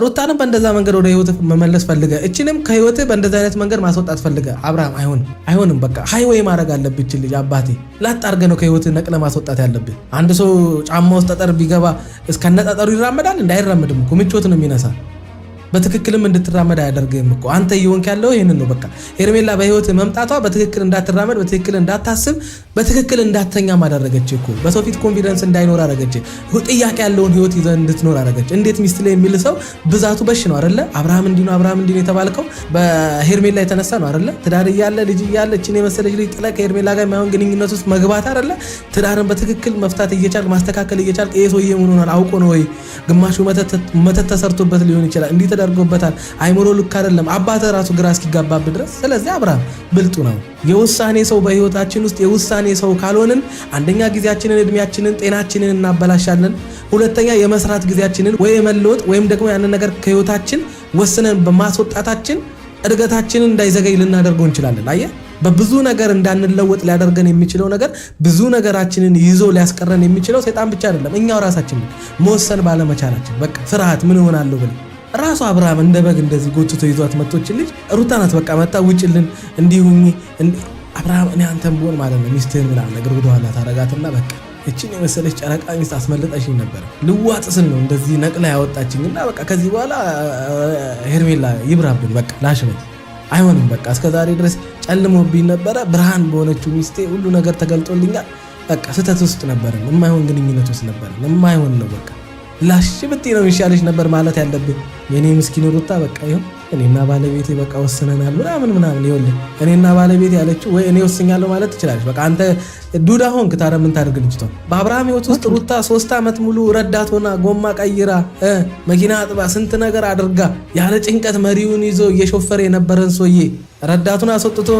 ሩታንም በእንደዛ መንገድ ወደ ህይወት መመለስ ፈልገ እቺንም ከህይወት በእንደዛ አይነት መንገድ ማስወጣት ፈልገ አብርሃም አይሆንም በቃ ሃይዌይ ማድረግ አለብህ እቺ ልጅ አባቴ ላጣርገ ነው ከህይወት ነቅለ ማስወጣት ያለብህ አንድ ሰው ጫማ ውስጥ ጠጠር ቢገባ እስከነጠጠሩ ይራመዳል እንዳይራመድም እኮ ምቾት ነው የሚነሳ በትክክልም እንድትራመድ አያደርግም እኮ አንተ ይወንክ ያለው ይሄንን ነው በቃ ሄርሜላ በህይወት መምጣቷ በትክክል እንዳትራመድ በትክክል እንዳታስብ በትክክል እንዳተኛ ማደረገች እኮ በሰው ፊት ኮንፊደንስ እንዳይኖር አደረገች ጥያቄ ያለውን ህይወት ይዘ እንድትኖር አደረገች እንዴት ሚስት ላይ የሚል ሰው ብዛቱ በሽ ነው አይደለ አብርሃም እንዲህ የተባልከው በሄርሜላ የተነሳ ነው አይደለ ትዳር ይያለ ልጅ ይያለ እቺ ነው መሰለሽ ልጅ ጥላ ከሄርሜላ ጋር ማይሆን ግንኙነት ውስጥ መግባት አይደለ ትዳርን በትክክል መፍታት እየቻልክ ማስተካከል እየቻልክ እየሶየ ምን ሆናል አውቆ ነው ወይ ግማሹ መተት ተሰርቶበት ሊሆን ይችላል እንዴ ተደርጎበታል አይምሮ ልክ አይደለም አባተ ራሱ ግራ እስኪጋባብ ድረስ ስለዚህ አብርሃም ብልጡ ነው የውሳኔ ሰው በህይወታችን ውስጥ የውሳኔ ሰው ካልሆንን አንደኛ ጊዜያችንን እድሜያችንን ጤናችንን እናበላሻለን ሁለተኛ የመስራት ጊዜያችንን ወይ መለወጥ ወይም ደግሞ ያንን ነገር ከህይወታችን ወስነን በማስወጣታችን እድገታችንን እንዳይዘገይ ልናደርገው እንችላለን አየህ በብዙ ነገር እንዳንለወጥ ሊያደርገን የሚችለው ነገር ብዙ ነገራችንን ይዞ ሊያስቀረን የሚችለው ሰይጣን ብቻ አይደለም እኛው ራሳችን መወሰን ባለመቻላችን በቃ ፍርሃት ምን ይሆናል ብለ ራሱ አብርሃም እንደ በግ እንደዚህ ጎትቶ ይዟት መጥቶች ልጅ ሩታናት በቃ መጣ ውጭልን እንዲሁኝ አብርሃም እኔ አንተም ቢሆን ማለት ነው ሚስትህን ምናምን ነገር ወደ ኋላ ታረጋትና በቃ እቺን የመሰለች ጨረቃ ሚስት አስመልጠሽኝ ነበር ልዋጥስን ነው እንደዚህ ነቅላ ያወጣችኝና በቃ ከዚህ በኋላ ሄርሜላ ይብራብን በቃ ላሽበት አይሆንም በቃ እስከዛሬ ድረስ ጨልሞብኝ ነበር ብርሃን በሆነችው ሚስቴ ሁሉ ነገር ተገልጦልኛል በቃ ስተት ውስጥ ነበር የማይሆን ግንኙነት ውስጥ ነበር የማይሆን ነው በቃ ላሽብት ነው ይሻለሽ ነበር ማለት ያለብኝ የኔ ምስኪን ሩታ በቃ ይሁን እኔና ባለቤቴ በቃ ወሰነናል ምናምን ይወል እኔና ባለቤቴ ያለችው ወይ እኔ ወስኛለሁ ማለት ትችላለሽ በቃ አንተ ዱዳ ሆንክ ታዲያ ምን ታደርግ ልጅቷ በአብርሃም ህይወት ውስጥ ሩታ 3 አመት ሙሉ ረዳት ሆና ጎማ ቀይራ መኪና አጥባ ስንት ነገር አድርጋ ያለ ጭንቀት መሪውን ይዞ እየሾፈረ የነበረን ሰውዬ ረዳቱን አስወጥቶ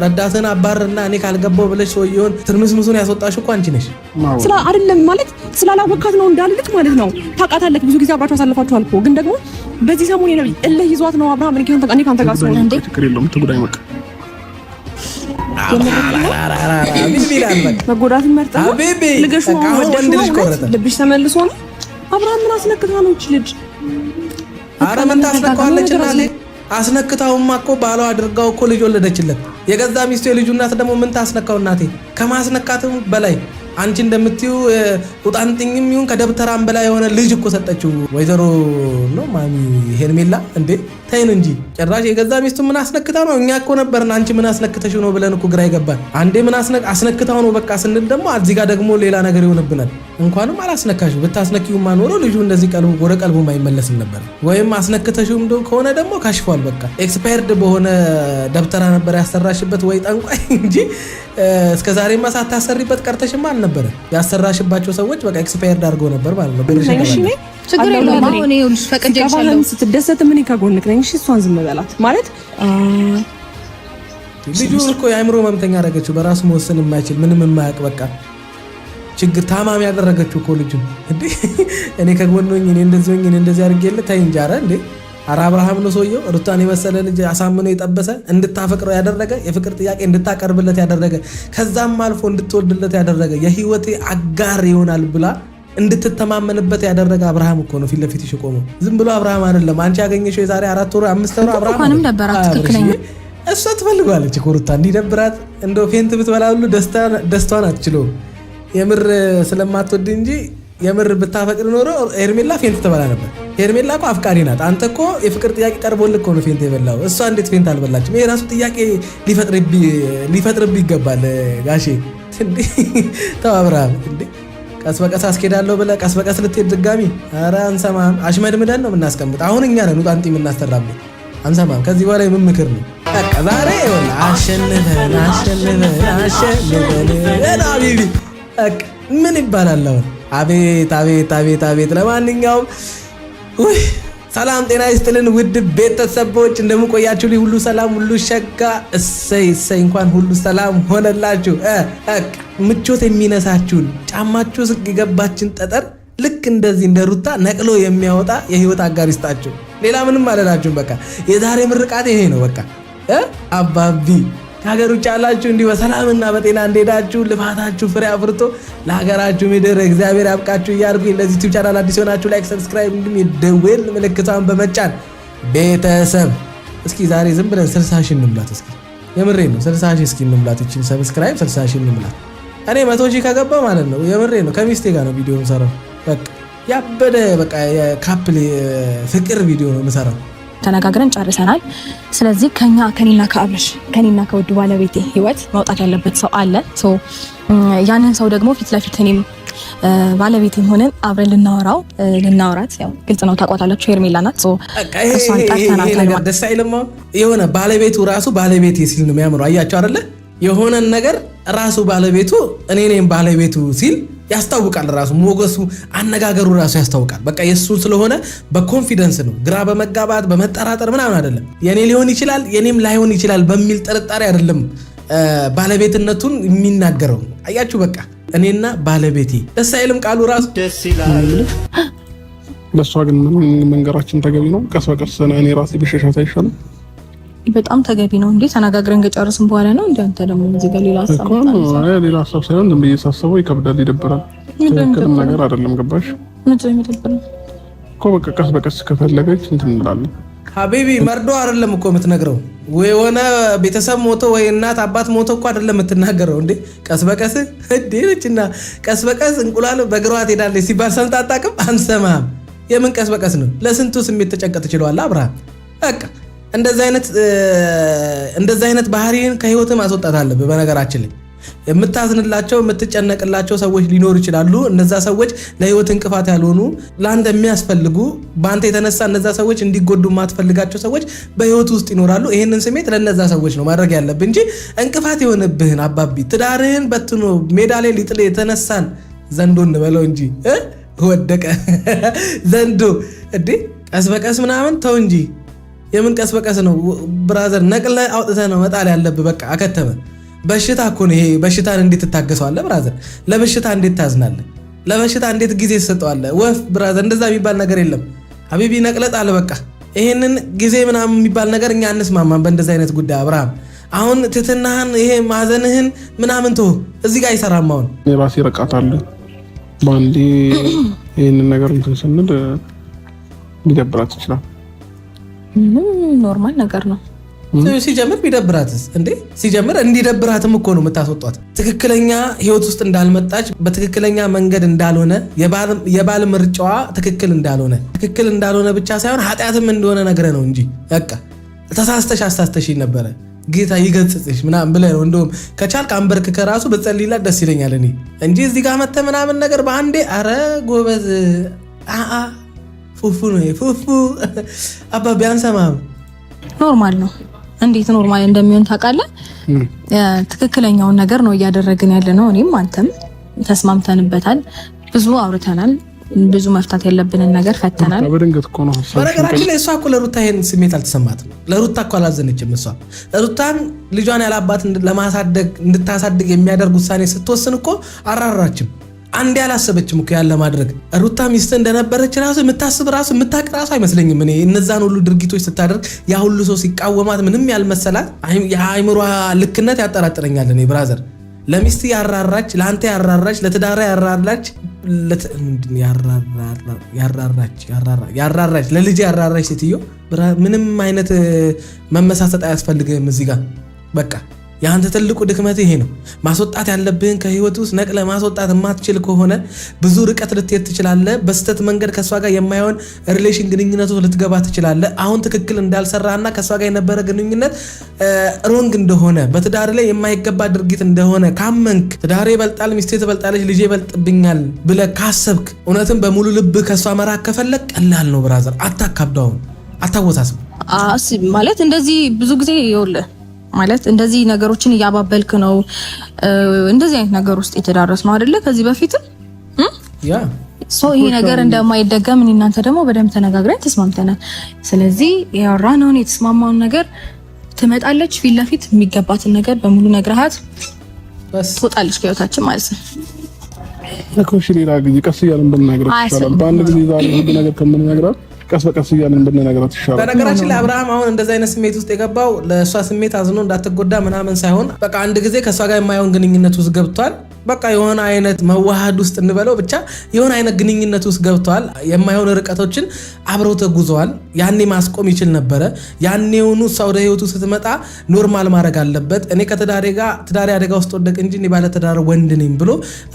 ረዳትን አባርና እኔ ካልገባው ብለሽ ሰውዬውን ትርምስምሱን ያስወጣሽ እኮ አንቺ ነሽ ስለ አይደለም ማለት ስላላወቃት ነው እንዳልልክ ማለት ነው ታውቃታለህ ብዙ ጊዜ አብራችሁ አሳልፋችኋል እኮ ግን ደግሞ በዚህ ሰሞን የነብይ እልህ ይዟት ነው አብርሃም እኔ ካንተ ጋር ሰው እንዴ ትክክል የለውም ትጉዳይ መቅ መጎዳት መርጠው ልገሹ ልብሽ ተመልሶ ነው አብርሃም ምን አስነክታ ነው እቺ ልጅ አረ ምን ታስነካዋለች እናቴ አስነክታውማ እኮ ባሏ አድርጋው እኮ ልጅ ወለደችለት የገዛ ሚስቱ የልጁ እናት ደግሞ ምን ታስነካው እናቴ ከማስነካትም በላይ አንቺ እንደምትዩ ቁጣንጥኝም ይሁን ከደብተራም በላይ የሆነ ልጅ እኮ ሰጠችው ወይዘሮ ነው ማሚ ሄርሜላ እንዴ ታይን እንጂ ጭራሽ የገዛ ሚስቱ ምን አስነክታው ነው እኛ እኮ ነበርና አንቺ ምን አስነክተሽው ነው ብለን እኮ ግራ ይገባል አንዴ ምን አስነክታው ነው በቃ ስንል ደግሞ እዚህ ጋር ደግሞ ሌላ ነገር ይሆንብናል እንኳንም አላስነካሽው ብታስነኪው ማኖሮ ልጁ እንደዚህ ቀልቡ ወደ ቀልቡ ማይመለስም ነበር ወይም አስነክተሽው ከሆነ ደግሞ ካሽፏል በቃ ኤክስፓየርድ በሆነ ደብተራ ነበር ያሰራሽበት ወይ ጠንቋይ እንጂ እስከዛሬማ ሳታሰሪበት ቀርተሽማ አልነበረ ያሰራሽባቸው ሰዎች በቃ ኤክስፓየርድ አድርገው ነበር ማለት ነው ችግር የለውም አሁን ይኸውልሽ ፈቅጄልሻለሁ ስትደሰት ምን ከጎንክ ነኝ እሺ እሷን ዝም በላት ማለት ልጁ እኮ የአእምሮ መምተኛ አደረገችው በራሱ መወሰን የማይችል ምንም የማያውቅ በቃ ችግር ታማሚ ያደረገችው እኮ ልጁ እንዴ እኔ ከጎንኝ እኔ እንደዚህ አድርጌልህ ታይ እንጂ ኧረ እንዴ ኧረ አብርሃም ነው ሰውየው ሩታን የመሰለ ልጅ አሳምኖ የጠበሰ እንድታፈቅረው ያደረገ የፍቅር ጥያቄ እንድታቀርብለት ያደረገ ከዛም አልፎ እንድትወልድለት ያደረገ የህይወቴ አጋር ይሆናል ብላ እንድትተማመንበት ያደረገ አብርሃም እኮ ነው ፊት ለፊት ይቆመው ዝም ብሎ አብርሃም አይደለም አንቺ ያገኘሽው የዛሬ 4 ወር 5 ወር አብርሃም ማንም ነበር ትክክለኛ እሷ ትፈልጋለች እኮ ሩታ እንዲደብራት እንደው ፌንት ብትበላ ሁሉ ደስታዋን አትችለውም የምር ስለማትወድ እንጂ የምር ብታፈቅር ኖሮ ሄርሜላ ፌንት ትበላ ነበር ሄርሜላ እኮ አፍቃሪ ናት አንተ እኮ የፍቅር ጥያቄ ቀርቦልህ እኮ ነው ፌንት የበላው እሷ እንዴት ፌንት አልበላችም ይሄ ራሱ ጥያቄ ሊፈጥርብህ ይገባል ጋሼ እንዴ ተው አብርሃም እንዴ ቀስ በቀስ አስኬዳለሁ ብለህ ቀስ በቀስ ልትሄድ ድጋሚ ኧረ አንሰማም አሽመድምደን ነው የምናስቀምጥ አሁን እኛ ነን ጣንጢ የምናስተራብህ አንሰማም ከዚህ በኋላ ምን ምክር ነው በቃ ዛሬ ይኸውልህ አሸንፈን አቢቢ በቃ ምን ይባላል አሁን አቤት ለማንኛውም ሰላም ጤና ይስጥልን ውድ ቤተሰቦች እንደምቆያችሁ ሁሉ ሰላም ሁሉ ሸጋ እሰይ እንኳን ሁሉ ሰላም ሆነላችሁ ምቾት የሚነሳችሁን ጫማችሁ ውስጥ የገባችን ጠጠር ልክ እንደዚህ እንደ ሩታ ነቅሎ የሚያወጣ የህይወት አጋር ይስጣችሁ ሌላ ምንም አለላችሁ በቃ የዛሬ ምርቃት ይሄ ነው በቃ አባቢ ከሀገር ውጭ ያላችሁ እንዲህ በሰላምና በጤና እንደሄዳችሁ ልፋታችሁ ፍሬ አፍርቶ ለሀገራችሁ ምድር እግዚአብሔር ያብቃችሁ እያልኩኝ ለዚህ ዩቲዩብ ቻናል አዲስ ሆናችሁ ላይክ፣ ሰብስክራይብ እንዲሁም የደወል ምልክቷን በመጫን ቤተሰብ እስኪ ዛሬ ዝም ብለን 60 ሺህ እንምላት። እስኪ የምሬ ነው 60 ሺህ እስኪ እንምላት። እቺን ሰብስክራይብ 60 ሺህ እንምላት። እኔ 100 ሺህ ከገባ ማለት ነው የምሬ ነው ከሚስቴ ጋር ነው ቪዲዮ የምሰራው። በቃ ያበደ በቃ የካፕል ፍቅር ቪዲዮ ነው የምሰራው። ተነጋግረን ጨርሰናል። ስለዚህ ከኔና ከአብርሽ ከኔና ከውድ ባለቤቴ ህይወት መውጣት ያለበት ሰው አለ። ያንን ሰው ደግሞ ፊት ለፊት እኔም ባለቤቴም ሆነን አብረን ልናወራት ያው ግልጽ ነው ታውቋታላችሁ። ሄርሜላ ናት። እሷን ጠርተናል። ደስ አይልም? የሆነ ባለቤቱ ራሱ ባለቤቴ ሲል ነው የሚያምረው። አያቸው አይደለ? የሆነን ነገር ራሱ ባለቤቱ እኔ ነኝ ባለቤቱ ሲል ያስታውቃል። ራሱ ሞገሱ፣ አነጋገሩ ራሱ ያስታውቃል። በቃ የሱ ስለሆነ በኮንፊደንስ ነው፣ ግራ በመጋባት በመጠራጠር ምናምን አይደለም። የኔ ሊሆን ይችላል የኔም ላይሆን ይችላል በሚል ጥርጣሬ አይደለም ባለቤትነቱን የሚናገረው። አያችሁ በቃ እኔና ባለቤቴ ደስ አይልም? ቃሉ ራሱ ደስ ይላል። ለሷ ግን መንገራችን ተገቢ ነው። ቀስ በቀስ እኔ ራሴ ብሸሻት አይሻልም? በጣም ተገቢ ነው እንዴ? ተነጋግረን ከጨረስን በኋላ ነው እንዴ? አንተ ደግሞ እዚህ ጋር ሌላ ሀሳብ ሌላ ሀሳብ ሳይሆን ዝም ብዬ ሳስበው ይከብዳል፣ ይደብራል። ትክክልም ነገር አይደለም። ገባሽ እኮ በቃ ቀስ በቀስ ከፈለገች እንትን እንላለን። ሀቢቢ መርዶ አይደለም እኮ የምትነግረው፣ ወይ የሆነ ቤተሰብ ሞቶ ወይ እናት አባት ሞቶ እኮ አይደለም የምትናገረው። እንዴ ቀስ በቀስ እንዴና ቀስ በቀስ እንቁላል በግሯ ትሄዳለች ሲባል ሰምተህ አታውቅም? አንሰማህም? የምን ቀስ በቀስ ነው? ለስንቱ ስሜት ተጨንቀህ ትችለዋለህ አብርሃም። በቃ እንደዛ አይነት ባህሪን ከህይወት ማስወጣት አለብህ። በነገራችን ላይ የምታዝንላቸው የምትጨነቅላቸው ሰዎች ሊኖሩ ይችላሉ። እነዛ ሰዎች ለህይወት እንቅፋት ያልሆኑ ለአንተ የሚያስፈልጉ በአንተ የተነሳ እነዛ ሰዎች እንዲጎዱ የማትፈልጋቸው ሰዎች በህይወት ውስጥ ይኖራሉ። ይህንን ስሜት ለነዛ ሰዎች ነው ማድረግ ያለብህ እንጂ እንቅፋት የሆነብህን አባቢ ትዳርህን በትኖ ሜዳ ላይ ሊጥል የተነሳን ዘንዶ እንበለው እንጂ ወደቀ ዘንዶ እንዴ ቀስ በቀስ ምናምን ተው እንጂ። የምን ቀስ በቀስ ነው ብራዘር? ነቅለ አውጥተህ ነው መጣል ያለብህ። በቃ አከተመ። በሽታ እኮ ነው ይሄ። በሽታን እንዴት ትታገሰዋለህ ብራዘር? ለበሽታ እንዴት ታዝናለህ? ለበሽታ እንዴት ጊዜ ትሰጠዋለህ? ወፍ ብራዘር፣ እንደዛ የሚባል ነገር የለም ሀቢቢ። ነቅለጥ አለ በቃ። ይሄንን ጊዜ ምናምን የሚባል ነገር እኛ አንስማማም በእንደዛ አይነት ጉዳይ አብርሃም። አሁን ትትናህን ይሄ ማዘንህን ምናምን ተው፣ እዚህ ጋር አይሰራም። አሁን የራሴ ረቃታለሁ በአንዴ ይህንን ነገር እንትን ስንል ሊደብራት ይችላል። ኖርማል ነገር ነው። ሲጀምር ቢደብራትስ እንዴ? ሲጀምር እንዲደብራትም እኮ ነው የምታስወጧት። ትክክለኛ ህይወት ውስጥ እንዳልመጣች በትክክለኛ መንገድ እንዳልሆነ የባል ምርጫዋ ትክክል እንዳልሆነ ብቻ ሳይሆን ኃጢአትም እንደሆነ ነግረህ ነው እንጂ በቃ ተሳስተሽ አሳስተሽ ነበረ ጌታ ይገጽጽሽ ምናምን ብለህ ነው። እንደውም ከቻልክ አንበርክከህ ራሱ በጸልይላት ደስ ይለኛል እኔ እንጂ እዚህ ጋር መተህ ምናምን ነገር በአንዴ አረ ጎበዝ ፉፉ ነው ፉፉ አባቢ አንሰማም። ኖርማል ነው። እንዴት ኖርማል እንደሚሆን ታውቃለህ? ትክክለኛውን ነገር ነው እያደረግን ያለ ነው። እኔም አንተም ተስማምተንበታል፣ ብዙ አውርተናል፣ ብዙ መፍታት ያለብንን ነገር ፈተናል። በድንገት እኮ ነው። በነገራችን ላይ እሷ እኮ ለሩታ ይሄን ስሜት አልተሰማትም። ለሩታ እኮ አላዘነችም። እሷ ሩታን ልጇን ያላባት ለማሳደግ እንድታሳድግ የሚያደርግ ውሳኔ ስትወስን እኮ አራራችም። አንዴ አላሰበችም እኮ ያለ ማድረግ። ሩታ ሚስት እንደነበረች ራሱ የምታስብ ራሱ የምታቅ ራሱ አይመስለኝም። እኔ እነዛን ሁሉ ድርጊቶች ስታደርግ ያ ሁሉ ሰው ሲቃወማት ምንም ያልመሰላት የአእምሯ ልክነት ያጠራጥረኛል። እኔ ብራዘር ለሚስት ያራራች፣ ለአንተ ያራራች፣ ለትዳራ ያራራች ለልጅ ያራራች ሴትዮ ምንም አይነት መመሳሰጥ አያስፈልግም እዚህ ጋር በቃ የአንተ ትልቁ ድክመት ይሄ ነው። ማስወጣት ያለብህን ከህይወት ውስጥ ነቅለ ማስወጣት የማትችል ከሆነ ብዙ ርቀት ልትሄድ ትችላለህ። በስተት መንገድ ከሷ ጋር የማይሆን ሪሌሽን ግንኙነት ውስጥ ልትገባ ትችላለህ። አሁን ትክክል እንዳልሰራህና ከሷ ጋር የነበረ ግንኙነት ሮንግ እንደሆነ በትዳር ላይ የማይገባ ድርጊት እንደሆነ ካመንክ ትዳሬ ይበልጣል፣ ሚስቴ ትበልጣለች፣ ልጄ ይበልጥብኛል ብለህ ካሰብክ እውነትም በሙሉ ልብ ከሷ መራቅ ከፈለግ ቀላል ነው ብራዘር። አታካብዳውን፣ አታወሳስብ ማለት እንደዚህ ብዙ ጊዜ ይኸውልህ ማለት እንደዚህ ነገሮችን እያባበልክ ነው። እንደዚህ አይነት ነገር ውስጥ የተዳረስ ነው አይደለ? ከዚህ በፊትም ይሄ ነገር እንደማይደገም እኔ እናንተ ደግሞ በደንብ ተነጋግረን ተስማምተናል። ስለዚህ ያወራነውን የተስማማውን ነገር ትመጣለች፣ ፊት ለፊት የሚገባትን ነገር በሙሉ ነግረሃት ትወጣለች ከህይወታችን ማለት ነው። ለኮሽ ሌላ ጊዜ ቀስ እያልን ብንነግራት ይችላል። በአንድ ጊዜ ዛሬ ሁሉ ነገር ከምንነግራት ቀስ በቀስ እያልን ብንነግራት ይሻላል። በነገራችን ላይ አብርሃም አሁን እንደዛ አይነት ስሜት ውስጥ የገባው ለእሷ ስሜት አዝኖ እንዳትጎዳ ምናምን ሳይሆን በቃ አንድ ጊዜ ከእሷ ጋር የማይሆን ግንኙነት ውስጥ ገብቷል። በቃ የሆነ አይነት መዋሃድ ውስጥ እንበለው ብቻ የሆነ አይነት ግንኙነት ውስጥ ገብቷል። የማይሆን ርቀቶችን አብረው ተጉዘዋል። ያኔ ማስቆም ይችል ነበረ። ያኔውኑ እሷ ወደ ህይወቱ ስትመጣ ኖርማል ማድረግ አለበት። እኔ ትዳሬ አደጋ ውስጥ ወደቅ እንጂ እኔ ባለ ትዳር ወንድ ነኝ ብሎ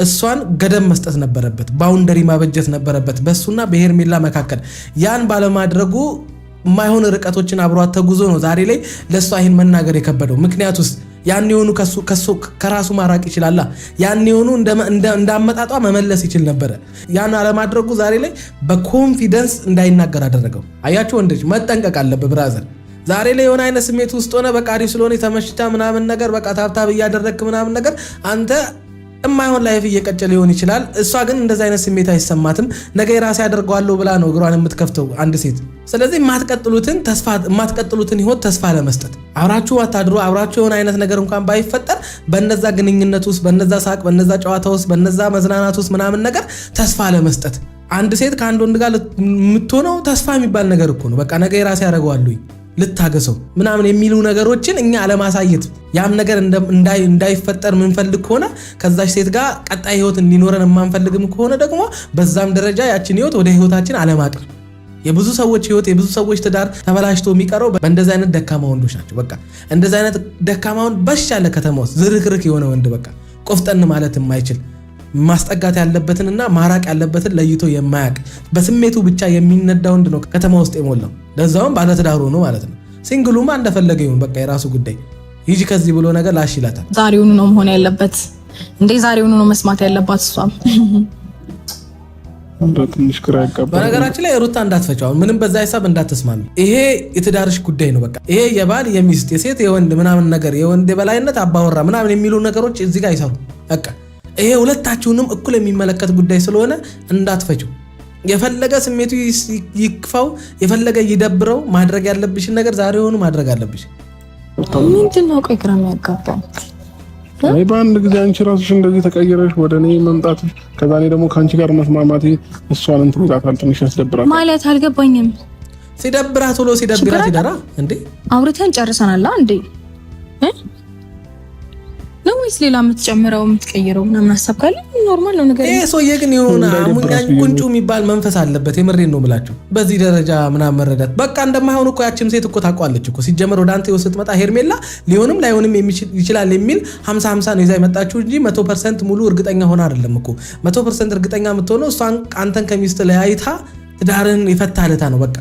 እሷን ገደብ መስጠት ነበረበት። ባውንደሪ ማበጀት ነበረበት በሱና በሄርሜላ መካከል። ያን ባለማድረጉ የማይሆን ርቀቶችን አብሯት ተጉዞ ነው ዛሬ ላይ ለእሷ ይህን መናገር የከበደው። ምክንያቱስ ያን የሆኑ ከራሱ ማራቅ ይችላል። ያን የሆኑ እንዳመጣጧ መመለስ ይችል ነበረ። ያን አለማድረጉ ዛሬ ላይ በኮንፊደንስ እንዳይናገር አደረገው። አያችሁ ወንዶች መጠንቀቅ አለብህ ብራዘር። ዛሬ ላይ የሆነ አይነት ስሜት ውስጥ ሆነ በቃ አሪፍ ስለሆነ ተመሽታ ምናምን ነገር በቃ ታብታብ እያደረግክ ምናምን ነገር አንተ የማይሆን ላይፍ እየቀጨ ሊሆን ይችላል። እሷ ግን እንደዛ አይነት ስሜት አይሰማትም። ነገ የራሴ ያደርገዋለሁ ብላ ነው እግሯን የምትከፍተው አንድ ሴት። ስለዚህ የማትቀጥሉትን ህይወት ተስፋ ለመስጠት አብራችሁ አታድሩ። አብራችሁ የሆነ አይነት ነገር እንኳን ባይፈጠር በነዛ ግንኙነት ውስጥ በነዛ ሳቅ በነዛ ጨዋታ ውስጥ በነዛ መዝናናት ውስጥ ምናምን ነገር ተስፋ ለመስጠት አንድ ሴት ከአንድ ወንድ ጋር የምትሆነው ተስፋ የሚባል ነገር እኮ ነው። በቃ ነገ የራሴ ያደርገዋለሁ ልታገሰው ምናምን የሚሉ ነገሮችን እኛ አለማሳየት ያም ነገር እንዳይፈጠር ምንፈልግ ከሆነ ከዛች ሴት ጋር ቀጣይ ህይወት እንዲኖረን የማንፈልግም ከሆነ ደግሞ በዛም ደረጃ ያችን ህይወት ወደ ህይወታችን አለማቅረብ። የብዙ ሰዎች ህይወት የብዙ ሰዎች ትዳር ተበላሽቶ የሚቀረው በእንደዚህ አይነት ደካማ ወንዶች ናቸው። በቃ እንደዚህ አይነት ደካማ ወንድ በሽ ያለ ከተማ ውስጥ ዝርክርክ የሆነ ወንድ በቃ ቆፍጠን ማለት የማይችል ማስጠጋት ያለበትንና ማራቅ ያለበትን ለይቶ የማያቅ በስሜቱ ብቻ የሚነዳ ወንድ ነው ከተማ ውስጥ የሞላው። ለዛውም ባለትዳር ሆኖ ማለት ነው። ሲንግሉማ እንደፈለገ ይሁን በቃ የራሱ ጉዳይ ሂጂ ከዚህ ብሎ ነገር ላሽ ይላታል። ዛሬውኑ ነው መሆን ያለበት እንዴ? ዛሬውኑ ነው መስማት ያለባት እሷም። ትንሽ ግራ ያጋባል። በነገራችን ላይ ሩታ እንዳትፈጫው ምንም በዛ ሂሳብ እንዳትስማሚ። ይሄ የትዳርሽ ጉዳይ ነው። በቃ ይሄ የባል የሚስት የሴት የወንድ ምናምን ነገር የወንድ የበላይነት አባወራ ምናምን የሚሉ ነገሮች እዚህ ጋር አይሰሩ። በቃ ይሄ ሁለታችሁንም እኩል የሚመለከት ጉዳይ ስለሆነ እንዳትፈጩ። የፈለገ ስሜቱ ይክፋው የፈለገ ይደብረው ማድረግ ያለብሽን ነገር ዛሬውኑ ማድረግ አለብሽ። ምንድነው ቆይ ግራ የሚያጋባው? አይ በአንድ ጊዜ አንቺ ራስሽ እንደዚህ ተቀየረሽ ወደ እኔ መምጣት ከዛ እኔ ደግሞ ከአንቺ ጋር መስማማት እሷን እንትን ይላታል፣ ትንሽ ያስደብራል ማለት አልገባኝም። ሲደብራት ሁሉ ሲደብራት ይደራ እንዴ? አውርተን ጨርሰናል እንዴ? ነው ወይስ ሌላ የምትጨምረው የምትቀይረው ምናምን ሐሳብ ካለ ኖርማል ነው ነገር። ሰውዬ ግን የሆነ አሙኛኝ ቁንጩ የሚባል መንፈስ አለበት። የምሬን ነው ብላችሁ በዚህ ደረጃ ምናምን መረዳት በቃ እንደማይሆን እኮ ያቺም ሴት እኮ ታውቃለች እኮ። ሲጀመር ወደ አንተ ስትመጣ ሄርሜላ ሊሆንም ላይሆንም ይችላል የሚል 50-50 ነው ይዛ የመጣችሁ እንጂ 100% ሙሉ እርግጠኛ ሆና አይደለም እኮ። 100% እርግጠኛ የምትሆነው እሷን አንተን ከሚስት ለያይታ ትዳርን ይፈታለታ ነው በቃ።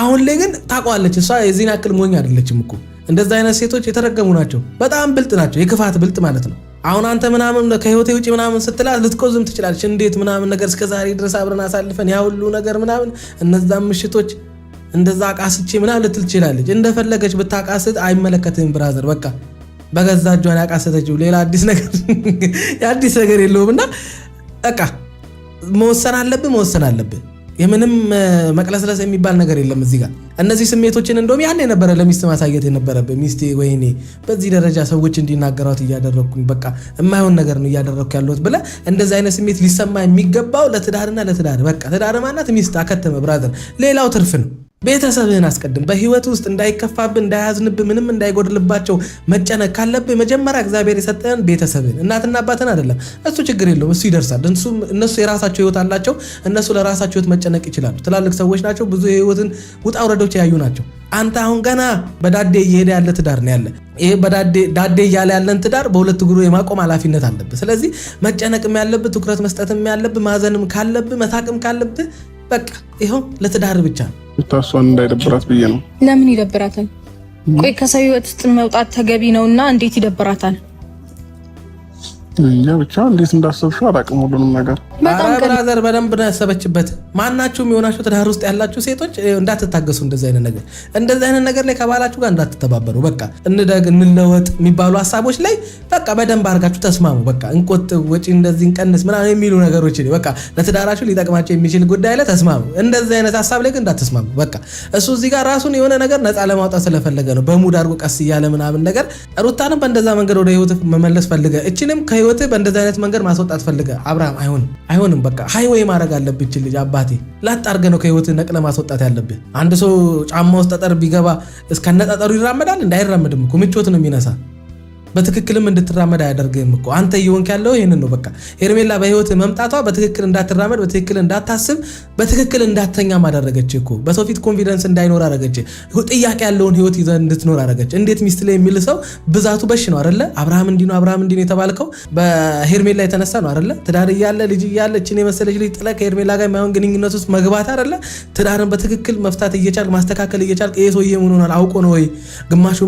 አሁን ላይ ግን ታውቃለች እሷ የዚህን ያክል ሞኝ አይደለችም እኮ። እንደዛ አይነት ሴቶች የተረገሙ ናቸው። በጣም ብልጥ ናቸው። የክፋት ብልጥ ማለት ነው። አሁን አንተ ምናምን ከህይወቴ ውጪ ምናምን ስትላት ልትቆዝም ትችላለች። እንዴት ምናምን ነገር እስከዛሬ ድረስ አብረን አሳልፈን ያ ሁሉ ነገር ምናምን እነዛም ምሽቶች እንደዛ አቃስቼ ምናምን ልትል ትችላለች። እንደፈለገች ብታቃስት አይመለከትም ብራዘር። በቃ በገዛ እጇን ያቃሰተችው ሌላ አዲስ ነገር የለውምና በቃ መወሰን አለብህ። የምንም መቅለስለስ የሚባል ነገር የለም እዚህ ጋር። እነዚህ ስሜቶችን እንደውም ያን የነበረ ለሚስት ማሳየት የነበረብህ ሚስቴ ወይኔ በዚህ ደረጃ ሰዎች እንዲናገሯት እያደረኩኝ በቃ የማይሆን ነገር ነው እያደረኩ ያለሁት ብለህ እንደዚህ አይነት ስሜት ሊሰማ የሚገባው ለትዳርና ለትዳር በቃ ትዳር ማናት ሚስት አከተመ ብራዘር። ሌላው ትርፍ ነው። ቤተሰብህን አስቀድም። በህይወት ውስጥ እንዳይከፋብህ እንዳያዝንብህ ምንም እንዳይጎድልባቸው መጨነቅ ካለብህ መጀመሪያ እግዚአብሔር የሰጠህን ቤተሰብህን እናትና አባትን አይደለም። እሱ ችግር የለውም እሱ ይደርሳል። እነሱ የራሳቸው ህይወት አላቸው። እነሱ ለራሳቸው ህይወት መጨነቅ ይችላሉ። ትላልቅ ሰዎች ናቸው። ብዙ የህይወትን ውጣ ውረዶች ያዩ ናቸው። አንተ አሁን ገና በዳዴ እየሄደ ያለ ትዳር ነው ያለ። ይሄ በዳዴ እያለ ያለን ትዳር በሁለት እግሩ የማቆም ኃላፊነት አለብህ። ስለዚህ መጨነቅም ያለብህ ትኩረት መስጠትም ያለብህ ማዘንም ካለብህ መሳቅም ካለብህ በቃ ይኸው ለትዳር ብቻ ነው። እሷን እንዳይደብራት ብዬ ነው። ለምን ይደብራታል? ቆይ ከሰው ህይወት ውስጥ መውጣት ተገቢ ነውና እንዴት ይደብራታል? እኛ ብቻ እንዴት እንዳሰብሽው አላውቅም ሁሉንም ነገር። ብራዘር በደንብ ነው ያሰበችበት። ማናችሁም የሆናችሁ ትዳር ውስጥ ያላችሁ ሴቶች እንዳትታገሱ እንደዚህ አይነት ነገር ላይ ከባላችሁ ጋር እንዳትተባበሩ። በቃ እንደግ እንለወጥ የሚባሉ ሀሳቦች ላይ በቃ በደንብ አድርጋችሁ ተስማሙ። በቃ እንቆጥብ፣ ወጪ እንደዚህ እንቀንስ ምናምን የሚሉ ነገሮች በቃ ለትዳራችሁ ሊጠቅማቸው የሚችል ጉዳይ ላይ ተስማሙ። እንደዚህ አይነት ሀሳብ ላይ ግን እንዳትስማሙ። በቃ እሱ እዚህ ጋር ራሱን የሆነ ነገር ነፃ ለማውጣት ስለፈለገ ነው በሙድ አድርጎ ቀስ እያለ ምናምን ነገር። ሩታንም በእንደዛ መንገድ ወደ ህይወት መመለስ ፈልገ እችንም ከህይወትህ በእንደዚህ አይነት መንገድ ማስወጣት ፈልገ አብርሃም አይሆንም በቃ ሃይዌይ ማድረግ አለብህ ልጅ አባቴ ላጥ አድርገህ ነው ከህይወትህ ነቅለ ማስወጣት ያለብህ አንድ ሰው ጫማ ውስጥ ጠጠር ቢገባ እስከነጠጠሩ ይራመዳል እንዳይራመድም እኮ ምቾት ነው የሚነሳ በትክክልም እንድትራመድ አያደርግም እኮ አንተ ይወንክ ያለው ይሄንን ነው በቃ ሄርሜላ በህይወት መምጣቷ በትክክል እንዳትራመድ በትክክል እንዳታስብ በትክክል እንዳተኛ ማደረገች እኮ በሰው ፊት ኮንፊደንስ እንዳይኖር አደረገች ጥያቄ ያለውን ህይወት ይዘ እንድትኖር አደረገች እንዴት ሚስት ላይ የሚል ሰው ብዛቱ በሽ ነው አይደለ አብርሃም እንዲህ ነው የተባልከው በሄርሜላ የተነሳ ነው አይደለ ትዳር እያለ ልጅ እያለ እቺን የመሰለች ልጅ ጥለ ከሄርሜላ ጋር የማይሆን ግንኙነት ውስጥ መግባት አይደለ ትዳርን በትክክል መፍታት እየቻልክ ማስተካከል እየቻልክ ይሄ ሰውዬ ምን ሆኗል አውቆ ነው ወይ ግማሹ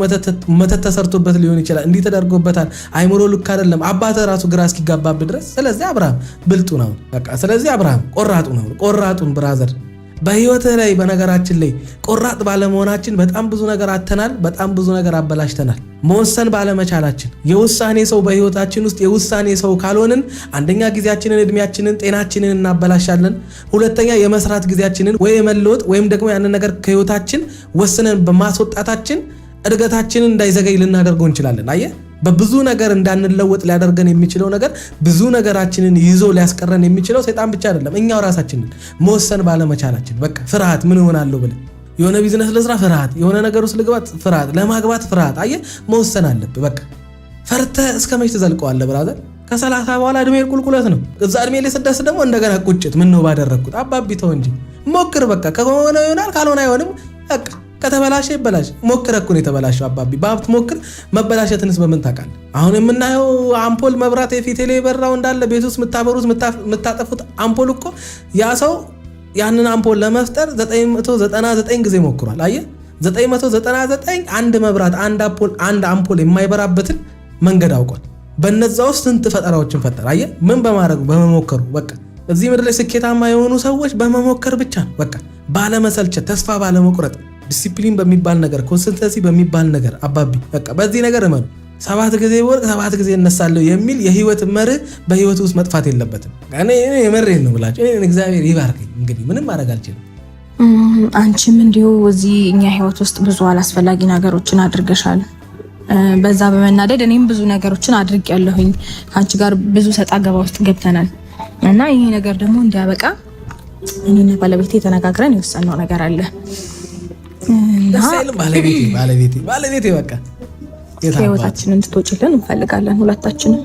መተት ተሰርቶበት ሊሆን ይችላል እንዲህ ተደርጎበታል አይምሮ ልክ አይደለም አባተ ራሱ ግራ እስኪጋባብ ድረስ ስለዚህ አብርሃም ብልጡ ነው በቃ ስለዚህ አብርሃም ቆራጡን ብራዘር በህይወትህ ላይ በነገራችን ላይ ቆራጥ ባለመሆናችን በጣም ብዙ ነገር አተናል በጣም ብዙ ነገር አበላሽተናል መወሰን ባለመቻላችን የውሳኔ ሰው በህይወታችን ውስጥ የውሳኔ ሰው ካልሆንን አንደኛ ጊዜያችንን እድሜያችንን ጤናችንን እናበላሻለን ሁለተኛ የመስራት ጊዜያችንን ወይ የመለወጥ ወይም ደግሞ ያንን ነገር ከህይወታችን ወስነን በማስወጣታችን እድገታችንን እንዳይዘገይ ልናደርገው እንችላለን አየህ በብዙ ነገር እንዳንለወጥ ሊያደርገን የሚችለው ነገር ብዙ ነገራችንን ይዞ ሊያስቀረን የሚችለው ሰይጣን ብቻ አይደለም እኛው ራሳችንን መወሰን ባለመቻላችን በቃ ፍርሃት ምን ሆናለሁ ብለ የሆነ ቢዝነስ ለስራ ፍርሃት የሆነ ነገር ውስጥ ልግባት ፍርሃት ለማግባት ፍርሃት አየህ መወሰን አለብህ በቃ ፈርተህ እስከመች ትዘልቀዋለህ ብራዘር ከ30 በኋላ እድሜ ቁልቁለት ነው እዛ እድሜ ላይ ስደርስ ደግሞ እንደገና ቁጭት ምን ነው ባደረኩት አባቢ ተው እንጂ ሞክር በቃ ከሆነ ይሆናል ካልሆነ አይሆንም በቃ ከተበላሸ ይበላሽ ሞክረህ እኮ ነው የተበላሸው አባቢ በሀብት ሞክር መበላሸትንስ በምን ታውቃለህ አሁን የምናየው አምፖል መብራት የፊቴ ላይ በራው እንዳለ ቤት ውስጥ የምታበሩት የምታጠፉት አምፖል እኮ ያ ሰው ያንን አምፖል ለመፍጠር 999 ጊዜ ሞክሯል አየህ 999 አንድ መብራት አንድ አምፖል የማይበራበትን መንገድ አውቋል በነዛ ውስጥ ስንት ፈጠራዎችን ፈጠረ አየህ ምን በማድረጉ በመሞከሩ በቃ እዚህ ምድር ላይ ስኬታማ የሆኑ ሰዎች በመሞከር ብቻ ነው በቃ ባለመሰልቸት ተስፋ ባለመቁረጥ ዲሲፕሊን በሚባል ነገር ኮንሲስተንሲ በሚባል ነገር አባቢ በቃ በዚህ ነገር እመኑ 7 ጊዜ ወርቅ 7 ጊዜ እነሳለሁ የሚል የህይወት መርህ በህይወት ውስጥ መጥፋት የለበትም እኔ የመሬን ነው ብላችሁ እኔ እግዚአብሔር ይባርከኝ እንግዲህ ምንም ማድረግ አልችልም አንቺም እንዲሁ እዚህ እኛ ህይወት ውስጥ ብዙ አላስፈላጊ ነገሮችን አድርገሻል በዛ በመናደድ እኔም ብዙ ነገሮችን አድርጌያለሁኝ አንቺ ጋር ብዙ ሰጣ ገባ ውስጥ ገብተናል እና ይሄ ነገር ደግሞ እንዲያበቃ እኔና ባለቤቴ ተነጋግረን የወሰነው ነገር አለ ደሳይልም ባለቤቴ በቃ ህይወታችንን እንድትወጪልን እንፈልጋለን ሁለታችንም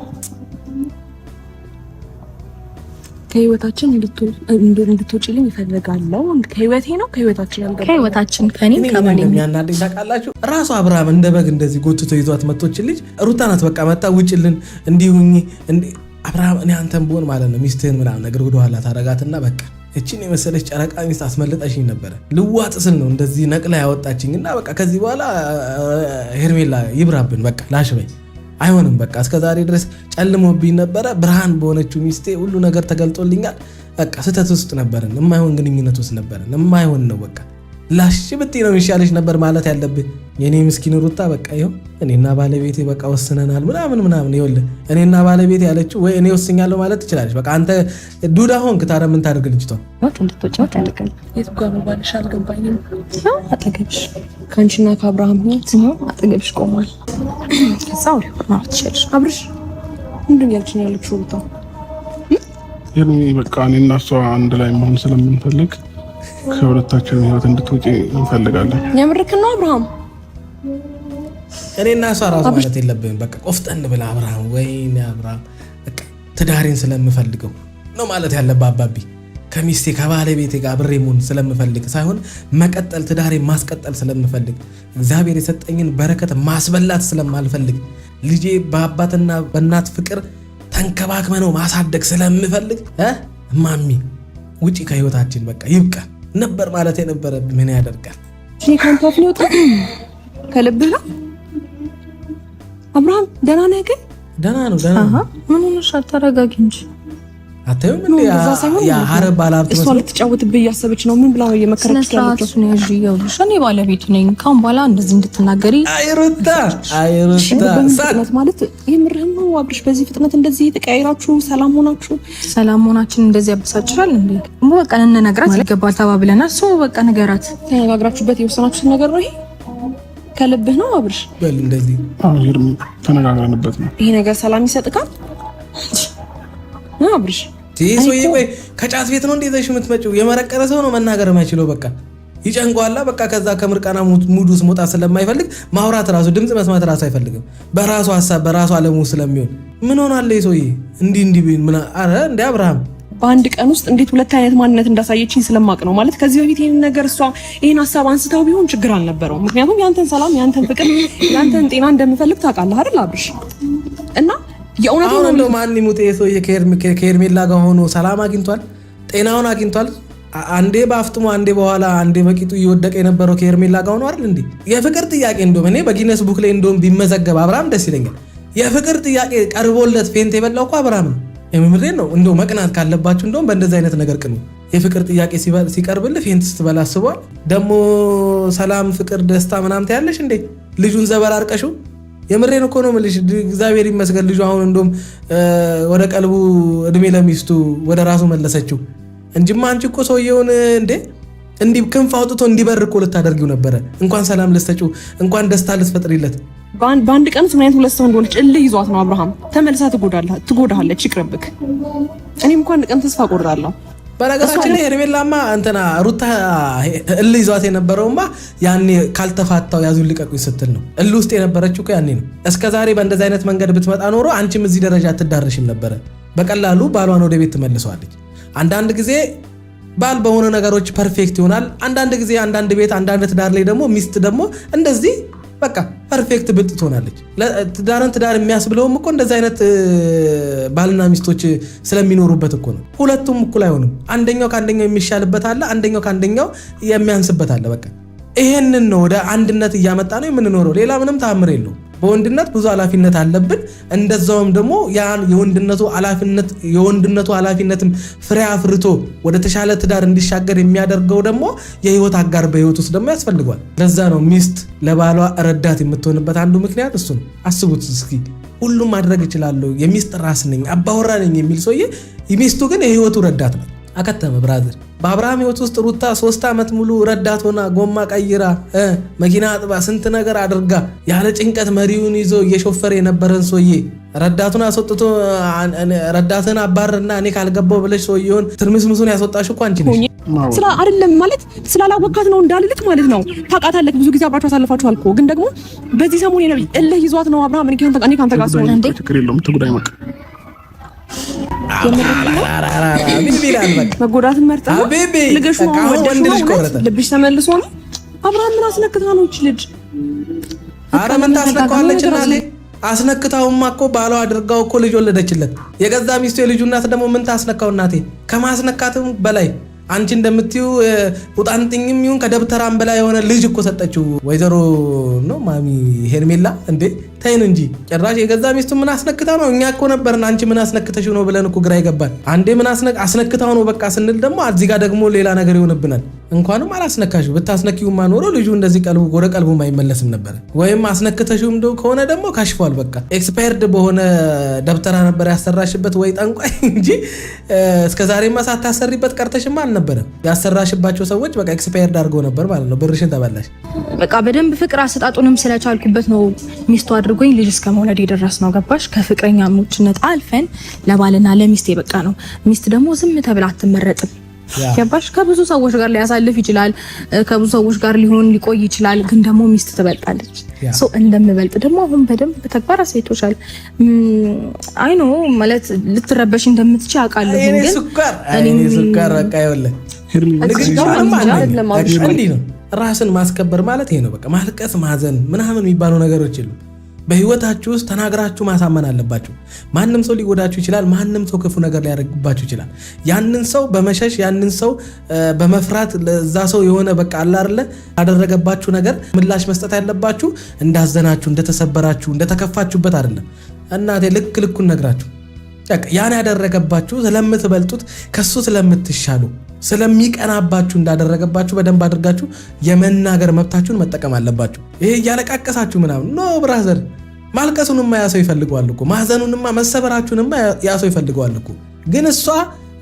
ከህይወታችን እንድትወጪልን ይፈልጋለሁ ከህይወቴ ነው ከህይወታችን አልገባ ከህይወታችን ከኔም ከማንም የሚያናደኝ ታውቃላችሁ ራሱ አብርሃም እንደ በግ እንደዚህ ጎትቶ ይዟት መጥቶችን ልጅ ሩታ ናት በቃ መጣ ውጭልን እንዲሁኝ አብርሃም እኔ አንተም ብሆን ማለት ነው ሚስትህን ምናምን ነገር ወደ ኋላ ታረጋትና በቃ እቺን የመሰለች ጨረቃ ሚስት አስመለጠሽኝ ነበር ልዋጥ ስል ነው እንደዚህ ነቅላ ያወጣችኝና በቃ ከዚህ በኋላ ሄርሜላ ይብራብን በቃ ላሽበኝ አይሆንም በቃ እስከዛሬ ድረስ ጨልሞብኝ ነበር ብርሃን በሆነችው ሚስቴ ሁሉ ነገር ተገልጦልኛል በቃ ስህተት ውስጥ ነበርን የማይሆን ግንኙነት ውስጥ ነበርን የማይሆን ነው በቃ ላሽ ብትይ ነው የሚሻለሽ ነበር ማለት ያለብህ የኔ ምስኪን ሩታ በቃ ይኸው እኔና ባለቤቴ በቃ ወስነናል ምናምን ይኸውልህ እኔና ባለቤቴ ያለችው ወይ እኔ ወስኛለሁ ማለት ትችላለች በቃ አንተ ዱዳ ሆንክ ታዲያ ምን ታደርግ ልጅቷ ወጥ እንድትወጪው ታደርጋል የት ጋር ነው ባልሽ አልገባኝም አጠገብሽ ከአንቺና ከአብርሃም ነው አጠገብሽ ቆሟል ከዛው ማለት ትችላለሽ አብርሽ ምንድን ያልችኝ ያለችው ሩታ የኔ በቃ እኔና እሷ አንድ ላይ መሆን ስለምንፈልግ ከሁለታችን ህይወት እንድትወጪ እንፈልጋለን የምርክን ነው አብርሃም እኔና እሷ ራሱ ማለት የለብንም በቃ ቆፍጠን ብላ አብርሃም ወይኔ አብርሃም በቃ ትዳሬን ስለምፈልገው ነው ማለት ያለብህ አባቢ ከሚስቴ ከባለቤቴ ጋር አብሬ መሆን ስለምፈልግ ሳይሆን መቀጠል ትዳሬን ማስቀጠል ስለምፈልግ እግዚአብሔር የሰጠኝን በረከት ማስበላት ስለማልፈልግ ልጄ በአባትና በእናት ፍቅር ተንከባክመ ነው ማሳደግ ስለምፈልግ ማሚ ውጪ ከህይወታችን በቃ ይብቃ ነበር ማለት የነበረብህ ምን ያደርጋል እኔ ካንተፍ ነው ከልብህ ነው አብርሃም ደህና ነህ ግን ደህና ነው ምን ሆነሻል ተረጋጊ እንጂ አታዩም እንዴ ያ ሀረብ ባላብት እሷ ልትጫወትብህ እያሰበች ነው ምን ብላ ነው እየመከረች ያለችው ነው ይኸውልሽ እኔ ባለቤቱ ነኝ ካሁን በኋላ እንደዚህ እንድትናገሪ አይሩታ ፍጥነት ማለት የምርህም ነው አብርሽ በዚህ ፍጥነት እንደዚህ ተቀያይራችሁ ሰላም ሆናችን እንደዚህ ያበሳጭራል እንዴ በቃ እንነግራት ይገባል ተባብለናል ሰው በቃ ነገራት ተነጋግራችሁበት የወሰናችሁት ነገር ነው ይሄ ከልብህ ነው አብርሽ በል እንደዚህ ተነጋግረንበት ነው ይሄ ነገር ሰላም ይሰጥካል አብርሽ ቲሶዬ ወይ ከጫት ቤት ነው እንደዚህ የምትመጪው? የመረቀረ ሰው ነው መናገር የማይችለው በቃ ይጨንቋላ በቃ ከዛ ከምርቃና ሙዱስ መውጣት ስለማይፈልግ ማውራት ራሱ ድምጽ መስማት ራሱ አይፈልግም። በራሱ ሐሳብ በራሱ ዓለሙ ስለሚሆን ምን ሆናለ ይሶዬ እንዲህ ምን አረ እንደ አብርሃም በአንድ ቀን ውስጥ እንዴት ሁለት አይነት ማንነት እንዳሳየችኝ ስለማቅ ነው ማለት ከዚህ በፊት ይሄን ነገር እሷ ይሄን ሐሳብ አንስተው ቢሆን ችግር አልነበረው። ምክንያቱም ያንተን ሰላም ያንተን ፍቅር ያንተን ጤና እንደምፈልግ ታውቃለህ አይደል አብርሽ? እና የእውነት ነው እንደው ማን ይሙት ይሶዬ ከሄርሜላ ጋር ሆኖ ሰላም አግኝቷል፣ ጤናውን አግኝቷል። አንዴ ባፍጥሞ አንዴ በኋላ አንዴ በቂጡ እየወደቀ የነበረው ከሄርሜላ ጋር ሆኖ አይደል እንዴ? የፍቅር ጥያቄ እንደውም እኔ በጊነስ ቡክ ላይ እንደውም ቢመዘገብ አብርሃም ደስ ይለኛል። የፍቅር ጥያቄ ቀርቦለት ፌንት የበላው እኮ አብርሃም ነው። የምምሬን ነው። እንደው መቅናት ካለባችሁ እንደውም በእንደዚህ አይነት ነገር ቅኑ። የፍቅር ጥያቄ ሲቀርብልህ ፌንት ስትበላ አስቧል። ደግሞ ሰላም ፍቅር ደስታ ምናምን ታያለሽ እንዴ? ልጁን ዘበራርቀሽው የምሬን እኮ ነው የምልሽ። እግዚአብሔር ይመስገን ልጁ አሁን እንደውም ወደ ቀልቡ እድሜ ለሚስቱ ወደ ራሱ መለሰችው እንጂማ አንቺ እኮ ሰውየውን እንዴ እንዲህ ክንፍ አውጥቶ እንዲበር እኮ ልታደርጊው ነበረ። እንኳን ሰላም ልትሰጪው እንኳን ደስታ ልትፈጥሪለት። በአንድ ቀን ስምንት ሁለት ሰው እንደሆነች እልህ ይዟት ነው አብርሃም። ተመልሳ ትጎዳለች፣ ይቅርብክ። እኔም እንኳን ቀን ተስፋ ቆርጣለሁ። በነገራችን ላይ ሄርሜላማ እንትና ሩታ እልህ ይዟት የነበረውማ ያኔ ካልተፋታው ያዙን ልቀቁኝ ስትል ነው። እልህ ውስጥ የነበረችው እኮ ያኔ ነው። እስከዛሬ በእንደዚህ አይነት መንገድ ብትመጣ ኖሮ አንቺም እዚህ ደረጃ አትዳረሽም ነበረ። በቀላሉ ባሏን ወደ ቤት ትመልሰዋለች። አንዳንድ ጊዜ ባል በሆነ ነገሮች ፐርፌክት ይሆናል። አንዳንድ ጊዜ አንዳንድ ቤት አንዳንድ ትዳር ላይ ደግሞ ሚስት ደግሞ እንደዚህ በቃ ፐርፌክት ብልጥ ትሆናለች። ትዳርን ትዳር የሚያስብለውም እኮ እንደዚህ አይነት ባልና ሚስቶች ስለሚኖሩበት እኮ ነው። ሁለቱም እኩል አይሆንም። አንደኛው ከአንደኛው የሚሻልበት አለ፣ አንደኛው ከአንደኛው የሚያንስበት አለ። በቃ ይሄንን ነው ወደ አንድነት እያመጣ ነው የምንኖረው። ሌላ ምንም ተአምር የለውም። በወንድነት ብዙ ኃላፊነት አለብን። እንደዛውም ደግሞ ያን የወንድነቱ ኃላፊነትም ፍሬ አፍርቶ ወደ ተሻለ ትዳር እንዲሻገር የሚያደርገው ደግሞ የህይወት አጋር በህይወት ውስጥ ደግሞ ያስፈልጓል። ለዛ ነው ሚስት ለባሏ ረዳት የምትሆንበት አንዱ ምክንያት እሱ ነው። አስቡት እስኪ ሁሉም ማድረግ እችላለሁ፣ የሚስት ራስ ነኝ፣ አባወራ ነኝ የሚል ሰውዬ ሚስቱ ግን የህይወቱ ረዳት ነው። አከተመ ብራዘር። በአብርሃም ህይወት ውስጥ ሩታ 3 ዓመት ሙሉ ረዳት ሆና ጎማ ቀይራ መኪና አጥባ ስንት ነገር አድርጋ ያለ ጭንቀት መሪውን ይዞ እየሾፈረ የነበረን ሰውዬ ረዳቱን አስወጥቶ ረዳትን አባርና እኔ ካልገባው ብለሽ ሰውዬውን ትርምስምሱን ያስወጣሽ እኮ አንቺ ነሽ። ስለ አይደለም ማለት ስላላወቃት ነው እንዳልልክ ማለት ነው። ታውቃታለህ፣ ብዙ ጊዜ አብራችሁ አሳልፋችኋል እኮ። ግን ደግሞ በዚህ ሰሞን የነብይ እልህ ይዟት ነው አብርሃም። እኔ ካንተ ጋር ሰው እንዴ ችግር የለውም ተጉዳይ መቅ መጎዳትን መርጣ ልገሹ ልብሽ ተመልሶ ነው። አብርሃም ምን አስነክታ ነው እቺ ልጅ? አረ ምን ታስነካዋለች? እናቴ አስነክታውማ እኮ ባሏ አድርጋው እኮ ልጅ ወለደችለት። የገዛ ሚስቱ የልጁ እናት ደግሞ ምን ታስነካው? እናቴ ከማስነካትም በላይ አንቺ እንደምትዩ ቁጣንጥኝም ይሁን ከደብተራም በላይ የሆነ ልጅ እኮ ሰጠችው። ወይዘሮ ነው ማሚ ሄርሜላ እንዴ ተይን እንጂ ጭራሽ የገዛ ሚስቱ ምን አስነክታው ነው? እኛ እኮ ነበርን አንቺ ምን አስነክተሽ ነው ብለን እኮ ግራ ይገባል። አንዴ ምን አስነክታው ነው በቃ ስንል ደግሞ እዚህ ጋር ደግሞ ሌላ ነገር ይሆንብናል። እንኳንም አላስነካሽው። ብታስነኪውማ ኖሮ ልጁ እንደዚህ ወደ ቀልቡ አይመለስም ነበር። ወይም አስነክተሽውም ከሆነ ደግሞ ካሽፏል። በቃ ኤክስፓየርድ በሆነ ደብተራ ነበር ያሰራሽበት ወይ ጠንቋይ እንጂ እስከዛሬማ ሳታሰሪበት ቀርተሽማ አልነበረም። ያሰራሽባቸው ሰዎች በቃ ኤክስፓየርድ አድርገው ነበር ማለት ነው። ብርሽን ተበላሽ። በቃ በደንብ ፍቅር አሰጣጡንም ስለቻልኩበት ነው ሚስቱ አድርጎኝ ልጅ እስከ መውለድ የደረስ ነው። ገባሽ? ከፍቅረኛሞችነት አልፈን ለባልና ለሚስት የበቃ ነው። ሚስት ደግሞ ዝም ተብላ አትመረጥም። ገባሽ? ከብዙ ሰዎች ጋር ሊያሳልፍ ይችላል፣ ከብዙ ሰዎች ጋር ሊቆይ ይችላል። ግን ደግሞ ሚስት ትበልጣለች። ሶ እንደምበልጥ ደግሞ አሁን በደንብ በተግባር አሳይቶሻል። አይ ኖ ማለት ልትረበሽ እንደምትችይ አውቃለሁ። ግን እኔ ሱካር በቃ ይወለ ራስን ማስከበር ማለት ይሄ ነው። በቃ ማልቀስ፣ ማዘን ምናምን የሚባሉ ነገሮች የሉ። በህይወታችሁ ውስጥ ተናግራችሁ ማሳመን አለባችሁ። ማንም ሰው ሊጎዳችሁ ይችላል። ማንም ሰው ክፉ ነገር ሊያደርግባችሁ ይችላል። ያንን ሰው በመሸሽ ያንን ሰው በመፍራት ለዛ ሰው የሆነ በቃ አለ አይደለ ያደረገባችሁ ነገር ምላሽ መስጠት ያለባችሁ እንዳዘናችሁ፣ እንደተሰበራችሁ፣ እንደተከፋችሁበት አይደለም። እናቴ ልኩን ነግራችሁ በቃ ያን ያደረገባችሁ ስለምትበልጡት ከሱ ስለምትሻሉ ስለሚቀናባችሁ እንዳደረገባችሁ በደንብ አድርጋችሁ የመናገር መብታችሁን መጠቀም አለባችሁ። ይሄ እያለቃቀሳችሁ ምናምን ኖ ብራዘር። ማልቀሱንማ ያ ሰው ይፈልገዋል እኮ፣ ማዘኑንማ መሰበራችሁንማ ያ ሰው ይፈልገዋል እኮ። ግን እሷ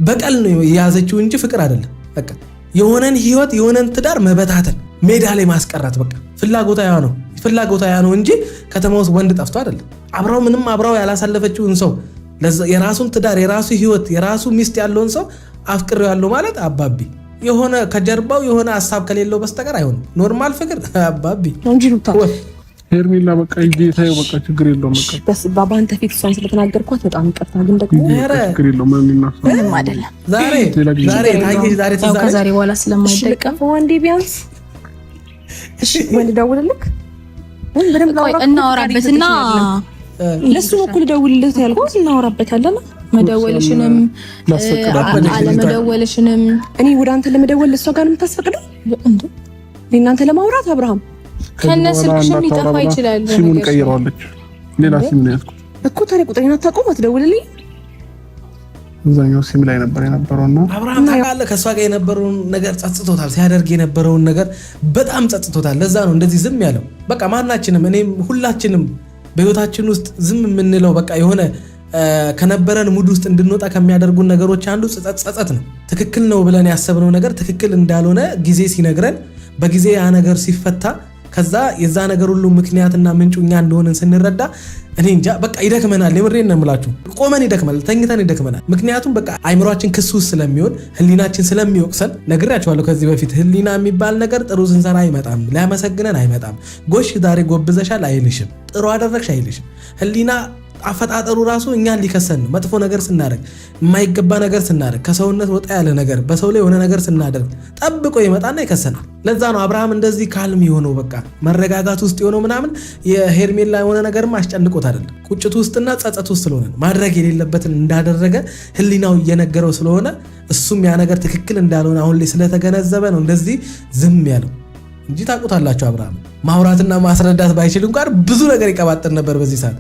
በቀል ነው የያዘችው እንጂ ፍቅር አይደለም። በቃ የሆነን ህይወት የሆነን ትዳር መበታተን፣ ሜዳ ላይ ማስቀራት በቃ ፍላጎታ ያ ነው እንጂ ከተማ ውስጥ ወንድ ጠፍቶ አይደለም። አብራው ያላሳለፈችውን ሰው የራሱን ትዳር የራሱ ህይወት የራሱ ሚስት ያለውን ሰው አፍቅሬው ያለው ማለት አባቢ የሆነ ከጀርባው የሆነ ሐሳብ ከሌለው በስተቀር አይሆንም። ኖርማል ፍቅር አባቢ እንጂ ሩታ ሄርሜላ በቃ ይታዩ በቃ ችግር የለውም። በቃ በስ ባባንተ ፊት እሷን ስለተናገርኳት በጣም ይቅርታ። ግን ደግሞ ችግር የለውም ምንም አይደለም። ዛሬ ታይሽ ከዛሬ በኋላ ስለማይደቀም ወንዴ ቢያንስ እሺ ወንድ ደውልልክ በደምብ እናወራበትና ለሱ በኩል ደውልልህ ያልኩት እናወራበታለን። መደወልሽንም አለመደወልሽንም እኔ ወደ አንተ ለመደወል ለሷ ጋር የምታስፈቅደው እንዴ? ለእናንተ ለማውራት አብርሃም ከነስልክሽም ሊጠፋ ይችላል። ሲሙን ቀይረዋለች። ሌላ ሲም ነው ያዝኩት እኮ ታዲያ ቁጥሬን አታውቀውም? አትደውልልኝ። እዛኛው ሲም ላይ ነበር የነበረውና አብርሃም ታውቃለህ፣ ከሷ ጋር የነበረውን ነገር ጸጽቶታል። ሲያደርግ የነበረውን ነገር በጣም ጸጽቶታል። ለዛ ነው እንደዚህ ዝም ያለው። በቃ ማናችንም እኔም ሁላችንም በህይወታችን ውስጥ ዝም የምንለው በቃ የሆነ ከነበረን ሙድ ውስጥ እንድንወጣ ከሚያደርጉን ነገሮች አንዱ ጸጸት ነው። ትክክል ነው ብለን ያሰብነው ነገር ትክክል እንዳልሆነ ጊዜ ሲነግረን በጊዜ ያ ነገር ሲፈታ ከዛ የዛ ነገር ሁሉ ምክንያትና ምንጩ እኛ እንደሆነን ስንረዳ እኔ እንጃ በቃ ይደክመናል። የምሬን ነው የምላችሁ። ቆመን ይደክመናል፣ ተኝተን ይደክመናል። ምክንያቱም በቃ አይምሯችን ክስ ውስጥ ስለሚሆን ህሊናችን ስለሚወቅሰን ነግራችኋለሁ ከዚህ በፊት ህሊና የሚባል ነገር ጥሩ ስንሰራ አይመጣም፣ ሊያመሰግነን አይመጣም። ጎሽ ዛሬ ጎብዘሻል አይልሽም፣ ጥሩ አደረግሽ አይልሽም። ህሊና አፈጣጠሩ ራሱ እኛን ሊከሰን ነው። መጥፎ ነገር ስናደርግ፣ የማይገባ ነገር ስናደርግ፣ ከሰውነት ወጣ ያለ ነገር በሰው ላይ የሆነ ነገር ስናደርግ ጠብቆ ይመጣና ይከሰናል። ለዛ ነው አብርሃም እንደዚህ ካልም የሆነው በቃ መረጋጋት ውስጥ የሆነው ምናምን። የሄርሜላ የሆነ ነገርም አስጨንቆት አይደለም፣ ቁጭት ውስጥና ጸጸት ውስጥ ስለሆነ ማድረግ የሌለበትን እንዳደረገ ህሊናው እየነገረው ስለሆነ እሱም ያ ነገር ትክክል እንዳልሆነ አሁን ላይ ስለተገነዘበ ነው እንደዚህ ዝም ያለው እንጂ ታውቁታላችሁ አብርሃም ማውራትና ማስረዳት ባይችል እንኳን ብዙ ነገር ይቀባጥር ነበር በዚህ ሰዓት።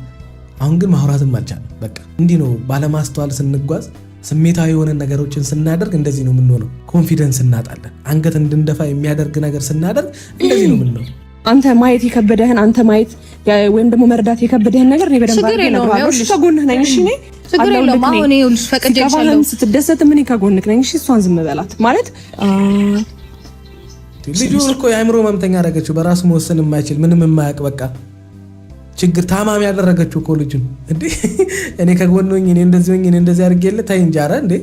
አሁን ግን ማውራትም አልቻለም። በቃ እንዲህ ነው ባለማስተዋል ስንጓዝ ስሜታዊ የሆነ ነገሮችን ስናደርግ እንደዚህ ነው የምንሆነው። ኮንፊደንስ እናጣለን። አንገት እንድንደፋ የሚያደርግ ነገር ስናደርግ እንደዚህ ነው የምንሆነው። አንተ ማየት የከበደህን አንተ ማየት ወይም ደግሞ መረዳት የከበደህን ነገር እኔ በደንብ አድርጌ ከጎንህ ነኝ። እሺ ነኝ ችግር የለውም። አሁን ይኸውልሽ ፈቅጄልሻለሁ። ስትደሰት ምን ከጎንህ ነኝ። እሺ እሷን ዝም በላት ማለት ልጁ እኮ የአእምሮ መምተኛ ያደረገችው በራሱ መወሰን የማይችል ምንም የማያውቅ በቃ ችግር ታማሚ ያደረገችው እኮ ልጁን እንዴ። እኔ ከጎንኝ እኔ እንደዚህ አድርጌልህ ታይ እንጂ ኧረ እንዴ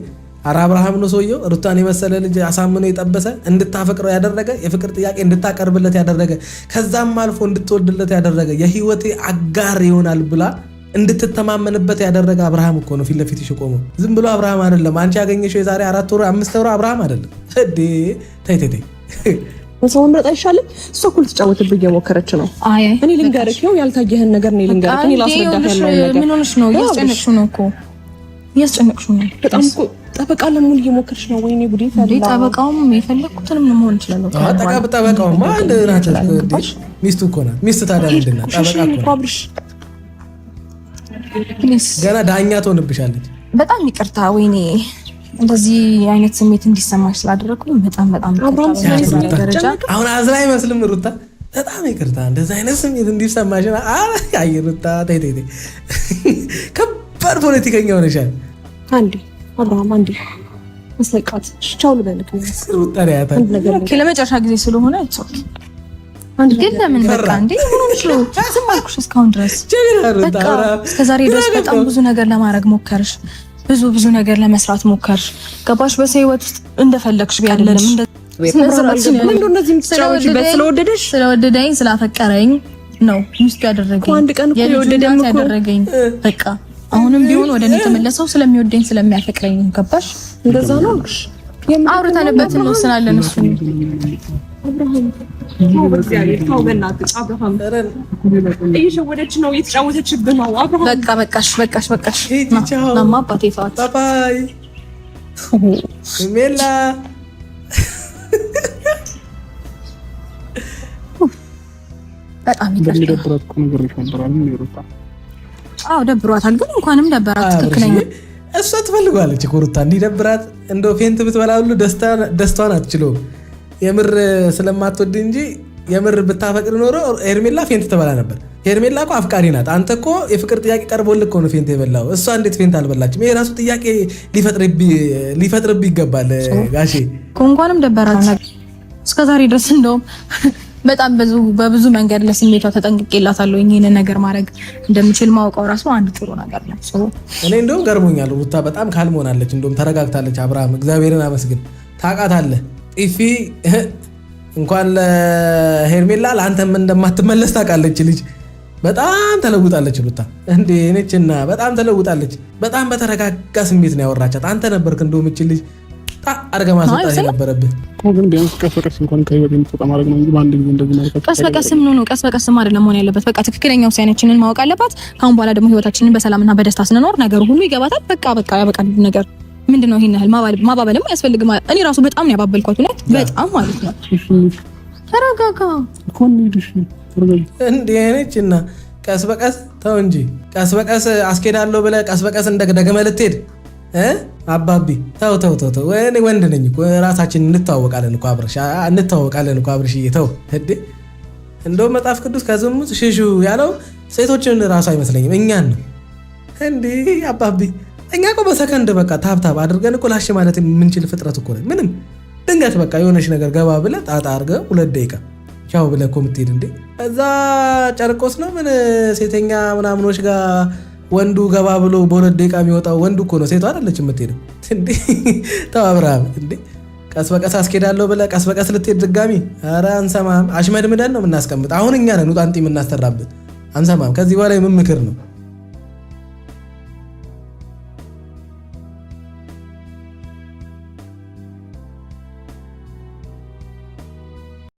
ኧረ አብርሃም ነው ሰውየው። ሩታን የመሰለ ልጅ አሳምኖ የጠበሰ እንድታፈቅረው ያደረገ የፍቅር ጥያቄ እንድታቀርብለት ያደረገ ከዛም አልፎ እንድትወድለት ያደረገ የህይወቴ አጋር ይሆናል ብላ እንድትተማመንበት ያደረገ አብርሃም እኮ ነው ፊት ለፊት ቆመው። ዝም ብሎ አብርሃም አይደለም። አንቺ ያገኘሽው የዛሬ 4 ወር 5 ወር አብርሃም አይደለም እንዴ። ተይ ሰው ምረጥ አይሻልም? እሷ እኮ ልትጫወትብህ እየሞከረች ነው። እኔ ልንገርህ ነው ያልታየህን ነገር ነው ልንገርህ። እኔ ላስረዳህ ያለው ነገር ምን ሆነሽ ነው? እያስጨነቅሽው ነው እኮ እያስጨነቅሽው ነው በጣም እኮ። ጠበቃ ለምን እየሞከረች ነው? ወይኔ ጉዴ ታዲያ ጠበቃውም የፈለኩትንም መሆን ይችላል። ጠበቃው ማን ናት? ሚስቱ እኮ ናት። ሚስት ታዲያ ምንድን ናት? ጠበቃ እኮ አብርሽ ገና ዳኛ ትሆንብሻለች። በጣም ይቅርታ ወይኔ እንደዚህ አይነት ስሜት እንዲሰማሽ ስላደረኩኝ በጣም ደረጃ አሁን አዝራ አይመስልም ሩታ። በጣም ይቅርታ እንደዚህ አይነት ስሜት እንዲሰማሽ። አይ ሩታ ተይ ከባድ ፖለቲከኛ ሆነሻል። አንዴ አብርሃም አንዴ መስለቃት ቻው ልበልክ ሩታ ያታ ለመጨረሻ ጊዜ ስለሆነ ኦኬ። ግን ለምን በቃ እንዴ ምን ሆነሽ ነው? ዝም አልኩሽ እስካሁን ድረስ በቃ እስከዛሬ ድረስ በጣም ብዙ ነገር ለማድረግ ሞከርሽ፣ ብዙ ነገር ለመስራት ሞከርሽ። ገባሽ? በሰው ህይወት ውስጥ እንደፈለግሽ ቢያደለም ስለወደደኝ ስላፈቀረኝ ነው ሚስቱ ያደረገኝ። አንድ ቀን እኮ የወደደኝ ያደረገኝ በቃ አሁንም ቢሆን ወደ እኔ ተመለሰው ስለሚወደኝ ስለሚያፈቅረኝ። ገባሽ? እንደዛ ነው። አውርተንበት እንወስናለን። እሱ አብርሃም በእግዚአብሔር ተው፣ በእናትህ አብርሃም እየሸወደች ነው፣ እየተጫወተችብህ ነው። አብርሃም በቃሽ። ማማ አባቴ ተዋት። ባይ ሜላ በጣም ይደብራል። ደብሯታል። ግን እንኳንም ደበራት። ትክክለኛ እሷ ትፈልጓለች እኮ ሩታ እንዲደብራት። እንደው ፌንት ብትበላ ሁሉ ደስታዋን አትችለውም። የምር ስለማትወድ እንጂ የምር ብታፈቅር ኖሮ ሄርሜላ ፌንት ትበላ ነበር። ሄርሜላ እኮ አፍቃሪ ናት። አንተ እኮ የፍቅር ጥያቄ ቀርቦልህ እኮ ነው ፌንት የበላው። እሷ እንዴት ፌንት አልበላችም? ይሄ ራሱ ጥያቄ ሊፈጥርብህ ይገባል ጋሼ። እንኳንም ደበራት። እስከዛሬ ድረስ እንደውም በጣም በብዙ መንገድ ለስሜቷ ተጠንቅቄላታለሁ። ይሄንን ነገር ማድረግ እንደምችል ማውቀው ራሱ አንድ ጥሩ ነገር ነው። እኔ እንደውም ገርሞኛል። ሩታ በጣም ካልም ሆናለች፣ እንደውም ተረጋግታለች። አብርሃም እግዚአብሔርን አመስግን። ታውቃታለህ ጢፊ እንኳን ለሄርሜላ ለአንተም እንደማትመለስ ታውቃለች። ልጅ በጣም ተለውጣለች ሩታ እንዴ ነችና በጣም ተለውጣለች። በጣም በተረጋጋ ስሜት ነው ያወራቻት። አንተ ነበርክ እንደውም እቺ ልጅ አርገ ማስወጣት የነበረብህ። ግን ቢያንስ ቀስ በቀስ እንኳን ከህይወት የምትወጣ ማድረግ ነው እንጂ በአንድ ጊዜ እንደዚህ ማለት ቀስ በቀስም ነው ቀስ በቀስም አይደለም መሆን ያለበት። በቃ ትክክለኛ ውሳኔያችንን ማወቅ አለባት። ካሁን በኋላ ደግሞ ህይወታችንን በሰላምና በደስታ ስንኖር ነገሩ ሁሉ ይገባታል። በቃ ያበቃል ነገር ምንድነው? ይሄን ያህል ማባበልም አያስፈልግም። እኔ ራሱ በጣም ነው ያባበልኳት እውነት በጣም ማለት ነው። ተረጋጋ እንዴ ነችና ቀስ በቀስ ተው እንጂ ቀስ በቀስ አስኬዳለሁ ብለህ ቀስ በቀስ እንደገመ ልትሄድ አባቢ ተው እኔ ወንድ ነኝ እኮ ራሳችን እንተዋወቃለን እኮ አብርሽ ተው እንዴ። እንደውም መጽሐፍ ቅዱስ ከዝሙት ሽሹ ያለው ሴቶችን ራሱ አይመስለኝም እኛን ነው እንዴ አባቢ። እኛ እኮ በሰከንድ በቃ ታብታብ አድርገን እኮ ላሽ ማለት የምንችል ፍጥረት እኮ ነን። ምንም ድንገት በቃ የሆነች ነገር ገባ ብለህ ጣጣ አድርገህ 2 ደቂቃ ቻው ብለህ እኮ የምትሄድ እንዴ። እዛ ጨርቆስ ነው ምን ሴተኛ ምናምኖች ጋር ወንዱ ገባ ብሎ በ2 ደቂቃ የሚወጣው ወንዱ እኮ ነው፣ ሴቷ አይደለች የምትሄደው እንዴ። ተው አብርሃም እንዴ ቀስ በቀስ አስኬዳለሁ ብለህ ቀስ በቀስ ልትሄድ ድጋሚ። ኧረ አንሰማም። አሽመድምደን ነው የምናስቀምጥ። አሁን እኛ ነን ውጣንጢ የምናስተራብት። አንሰማም። ከዚህ በኋላ ምን ምክር ነው?